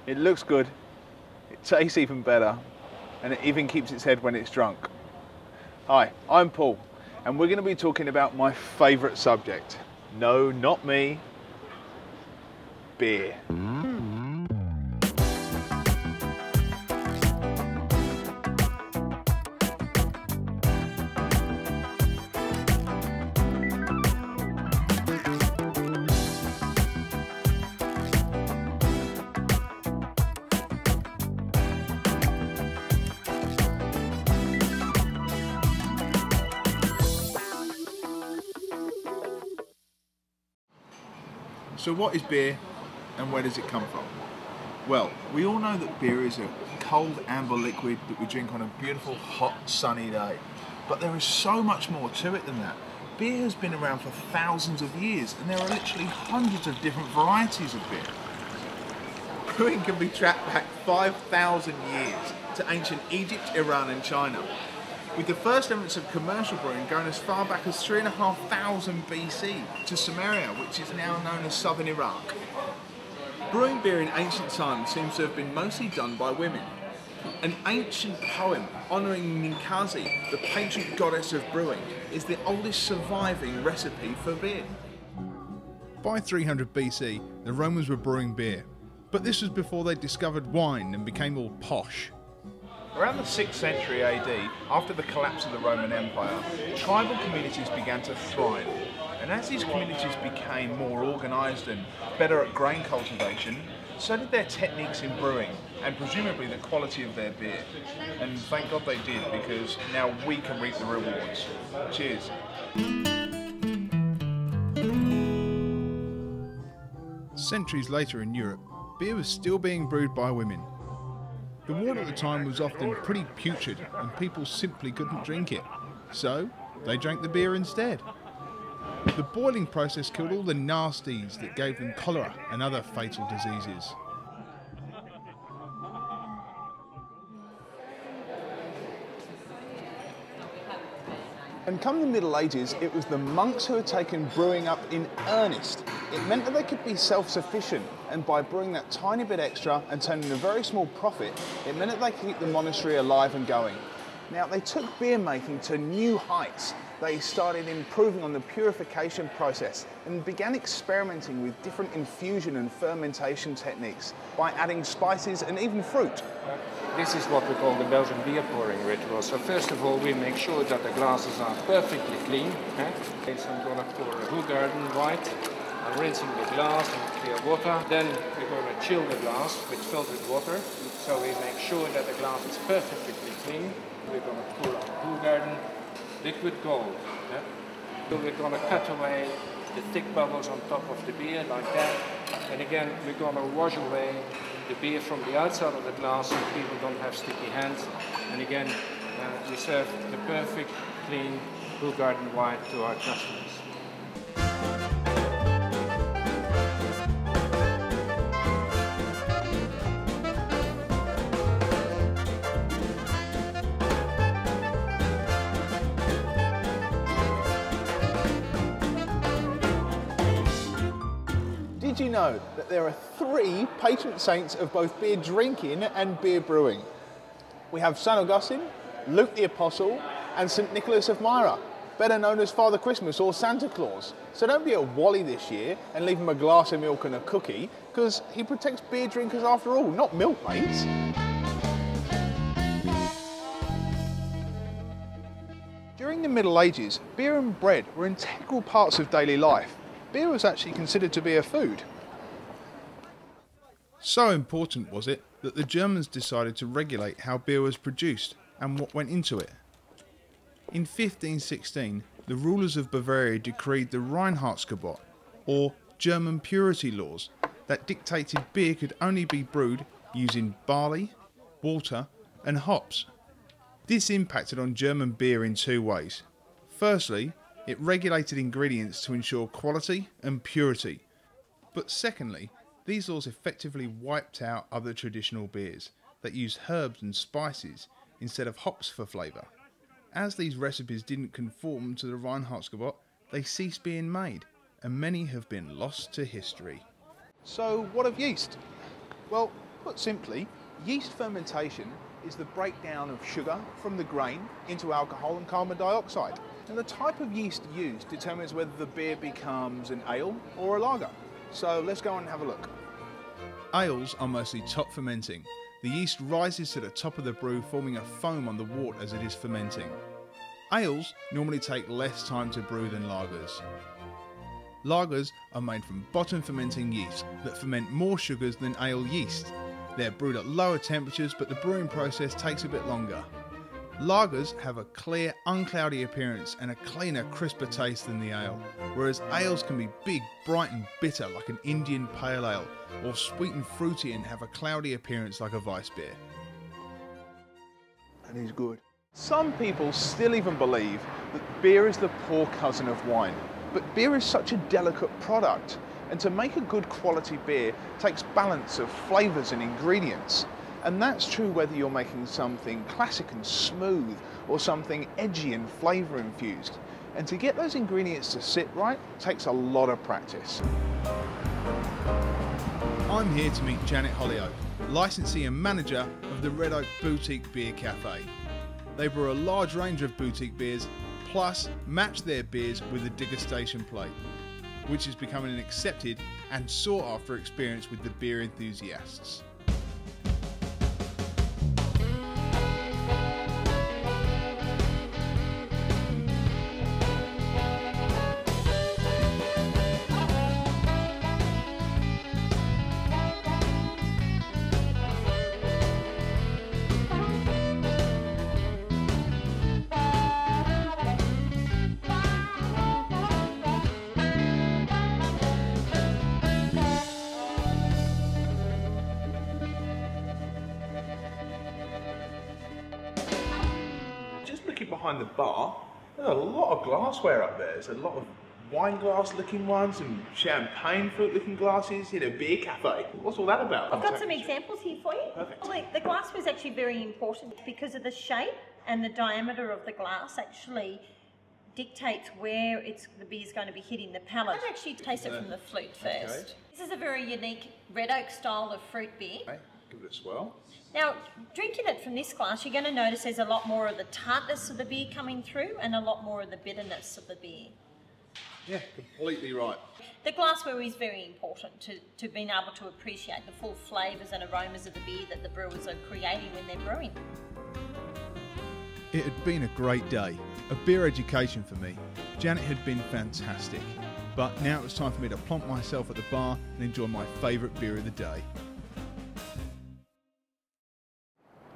It looks good, it tastes even better, and it even keeps its head when it's drunk. Hi, I'm Paul, and we're going to be talking about my favourite subject. No, not me, beer. So what is beer and where does it come from? Well, we all know that beer is a cold amber liquid that we drink on a beautiful hot sunny day. But there is so much more to it than that. Beer has been around for thousands of years and there are literally hundreds of different varieties of beer. Brewing can be tracked back 5,000 years to ancient Egypt, Iran and China, with the first evidence of commercial brewing going as far back as 3,500 BC to Samaria, which is now known as southern Iraq. Brewing beer in ancient times seems to have been mostly done by women. An ancient poem honouring Ninkasi, the patron goddess of brewing, is the oldest surviving recipe for beer. By 300 BC, the Romans were brewing beer, but this was before they discovered wine and became all posh. Around the 6th century AD, after the collapse of the Roman Empire, tribal communities began to thrive. And as these communities became more organised and better at grain cultivation, so did their techniques in brewing and presumably the quality of their beer. And thank God they did, because now we can reap the rewards. Cheers. Centuries later in Europe, beer was still being brewed by women. The water at the time was often pretty putrid and people simply couldn't drink it, so they drank the beer instead. The boiling process killed all the nasties that gave them cholera and other fatal diseases. And come the Middle Ages, it was the monks who had taken brewing up in earnest. It meant that they could be self-sufficient, and by brewing that tiny bit extra and turning a very small profit, it meant that they could keep the monastery alive and going. Now, they took beer making to new heights. They started improving on the purification process and began experimenting with different infusion and fermentation techniques by adding spices and even fruit. This is what we call the Belgian beer pouring ritual. So first of all, we make sure that the glasses are perfectly clean. So I'm going to pour a Hoegaarden white. I'm rinsing the glass in clear water. Then we're going to chill the glass with filtered water. So we make sure that the glass is perfectly clean. We're going to pour our Hoegaarden liquid gold. So we're going to cut away the thick bubbles on top of the beer like that. And again, we're going to wash away the beer from the outside of the glass so people don't have sticky hands. And again, we serve the perfect, clean Hoegaarden wine to our customers. Did you know that there are 3 patron saints of both beer drinking and beer brewing? We have St. Augustine, Luke the Apostle, and St. Nicholas of Myra, better known as Father Christmas or Santa Claus. So don't be a wally this year and leave him a glass of milk and a cookie, because he protects beer drinkers after all, not milkmaids. During the Middle Ages, beer and bread were integral parts of daily life. Beer was actually considered to be a food. So important was it that the Germans decided to regulate how beer was produced and what went into it. In 1516, the rulers of Bavaria decreed the Reinheitsgebot, or German purity laws, that dictated beer could only be brewed using barley, water and hops. This impacted on German beer in 2 ways. Firstly, it regulated ingredients to ensure quality and purity. But secondly, these laws effectively wiped out other traditional beers that used herbs and spices instead of hops for flavour. As these recipes didn't conform to the Reinheitsgebot, they ceased being made, and many have been lost to history. So what of yeast? Well, Put simply, yeast fermentation is the breakdown of sugar from the grain into alcohol and carbon dioxide. And the type of yeast used determines whether the beer becomes an ale or a lager. So let's go on and have a look. Ales are mostly top fermenting. The yeast rises to the top of the brew, forming a foam on the wort as it is fermenting. Ales normally take less time to brew than lagers. Lagers are made from bottom fermenting yeast that ferment more sugars than ale yeast. They're brewed at lower temperatures, but the brewing process takes a bit longer. Lagers have a clear, uncloudy appearance and a cleaner, crisper taste than the ale, whereas ales can be big, bright and bitter like an Indian pale ale, or sweet and fruity and have a cloudy appearance like a Weiss beer. And he's good. Some people still even believe that beer is the poor cousin of wine, but beer is such a delicate product, and to make a good quality beer takes balance of flavours and ingredients. And that's true whether you're making something classic and smooth or something edgy and flavour infused. And to get those ingredients to sit right takes a lot of practice. I'm here to meet Janet Hollyoak, licensee and manager of the Red Oak Boutique Beer Cafe. They brew a large range of boutique beers, plus match their beers with a degustation plate, which is becoming an accepted and sought after experience with the beer enthusiasts. Behind the bar, there's a lot of glassware up there. There's a lot of wine glass looking ones and champagne fruit looking glasses in a beer cafe. What's all that about? I've got some examples here for you. Perfect. Well, the glassware is actually very important because of the shape and the diameter of the glass actually dictates where the beer is going to be hitting the palate. I'll actually taste it from the flute first. Okay. This is a very unique Red Oak style of fruit beer. Okay, give it a swirl. Now, drinking it from this glass, you're going to notice there's a lot more of the tartness of the beer coming through and a lot more of the bitterness of the beer. Yeah, completely right. The glassware is very important to being able to appreciate the full flavours and aromas of the beer that the brewers are creating when they're brewing. It had been a great day, a beer education for me. Janet had been fantastic, but now it was time for me to plonk myself at the bar and enjoy my favourite beer of the day.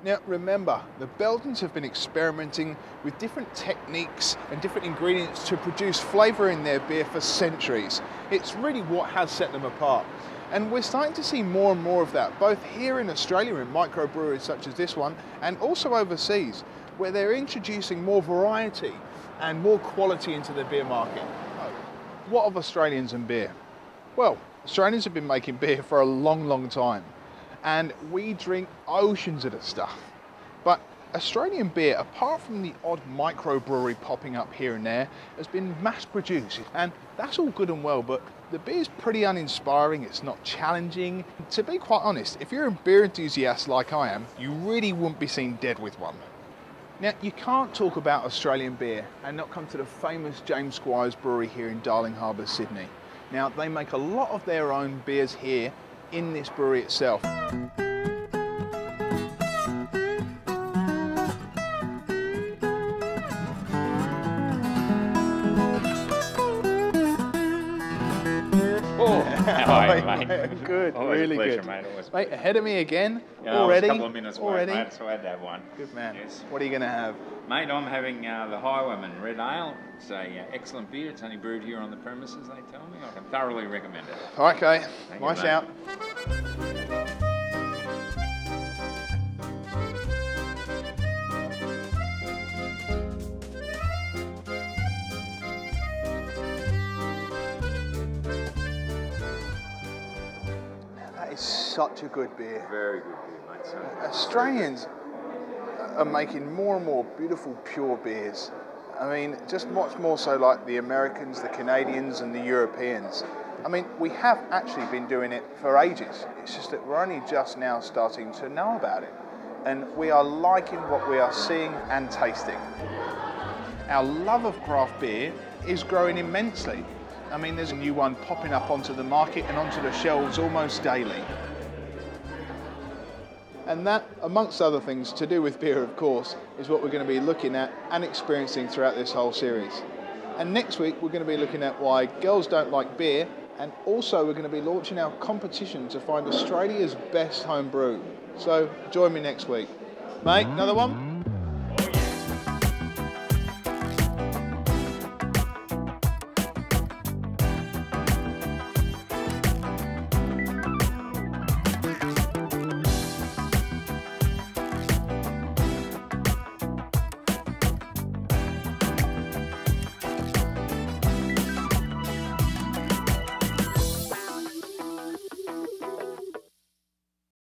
Now remember, the Belgians have been experimenting with different techniques and different ingredients to produce flavour in their beer for centuries. It's really what has set them apart. And we're starting to see more and more of that, both here in Australia in microbreweries such as this one, and also overseas, where they're introducing more variety and more quality into the beer market. What of Australians and beer? Well, Australians have been making beer for a long, long time. And we drink oceans of the stuff. But Australian beer, apart from the odd microbrewery popping up here and there, has been mass produced. And that's all good and well, but the beer's pretty uninspiring, it's not challenging. To be quite honest, if you're a beer enthusiast like I am, you really wouldn't be seen dead with one. Now, you can't talk about Australian beer and not come to the famous James Squires Brewery here in Darling Harbour, Sydney. Now, they make a lot of their own beers here in this brewery itself. How are you, mate? Good, Always really a pleasure, good. mate. Always Mate, ahead of me again, yeah, already. I was a couple of minutes already. away, mate, so I had to have one. Good man. Yes. What are you going to have? Mate, I'm having the Highwayman Red Ale. It's a excellent beer. It's only brewed here on the premises, they tell me. I can thoroughly recommend it. Okay, Thank my you, mate. shout. That is such a good beer. Very good beer, mate. So Australians are making more and more beautiful pure beers. I mean, just much more so like the Americans, the Canadians and the Europeans. I mean, we have actually been doing it for ages. It's just that we're only just now starting to know about it. And we are liking what we are seeing and tasting. Our love of craft beer is growing immensely. I mean, there's a new one popping up onto the market and onto the shelves almost daily. And that, amongst other things to do with beer, of course, is what we're going to be looking at and experiencing throughout this whole series. And next week, we're going to be looking at why girls don't like beer, and also we're going to be launching our competition to find Australia's best home brew. So join me next week. Mate, another one?